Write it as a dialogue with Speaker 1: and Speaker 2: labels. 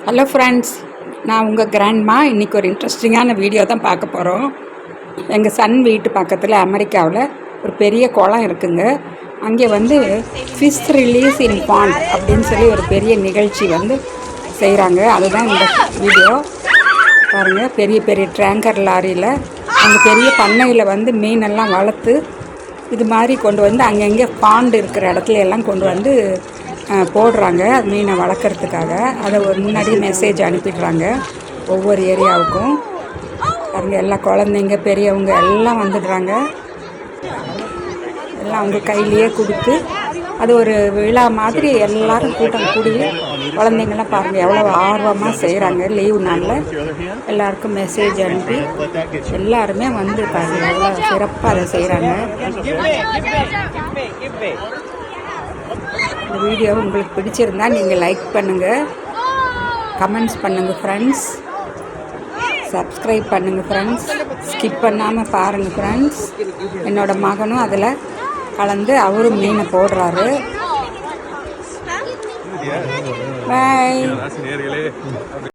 Speaker 1: Hello friends, நான் உங்கள் grandma. இன்றைக்கி ஒரு இன்ட்ரெஸ்டிங்கான வீடியோ தான் பார்க்க போகிறோம். எங்கள் சன் வீட்டு பக்கத்தில் அமெரிக்காவில் ஒரு பெரிய குளம் இருக்குங்க. அங்கே ஃபிஷ் ரிலீஸ் இன் பாண்ட் அப்படின்னு சொல்லி ஒரு பெரிய நிகழ்ச்சி செய்கிறாங்க. அதுதான் இந்த வீடியோ பாருங்கள். பெரிய பெரிய டேங்கர் லாரியில் அந்த பெரிய பண்ணையில் மீனெல்லாம் வளர்த்து இது மாதிரி கொண்டு அங்கங்கே பாண்டு இருக்கிற இடத்துல எல்லாம் கொண்டு போடுறாங்க. மீனை வளர்க்குறதுக்காக அதை ஒரு முன்னாடியே மெசேஜ் அனுப்பிடுறாங்க ஒவ்வொரு ஏரியாவுக்கும். பாருங்கள், எல்லா குழந்தைங்க பெரியவங்க எல்லாம் வந்துடுறாங்க. எல்லாம் அவங்க கையிலேயே கொடுத்து அது ஒரு விழா மாதிரி எல்லோரும் கூட்டம் கூடி குழந்தைங்கள்லாம் பாருங்கள் எவ்வளோ ஆர்வமாக செய்கிறாங்க. லீவு நாளில் எல்லாருக்கும் மெசேஜ் அனுப்பி எல்லாருமே பாருங்கள் எவ்வளோ சிறப்பாக அதை செய்கிறாங்க. இந்த வீடியோ உங்களுக்கு பிடிச்சிருந்தா நீங்கள் லைக் பண்ணுங்கள், கமெண்ட்ஸ் பண்ணுங்கள் ஃப்ரெண்ட்ஸ், சப்ஸ்கிரைப் பண்ணுங்கள் ஃப்ரெண்ட்ஸ், ஸ்கிப் பண்ணாமல் பாருங்கள் ஃப்ரெண்ட்ஸ். என்னோடய மகனும் அதில் கலந்து அவரும் மீனை போடுறாரு. பாய்.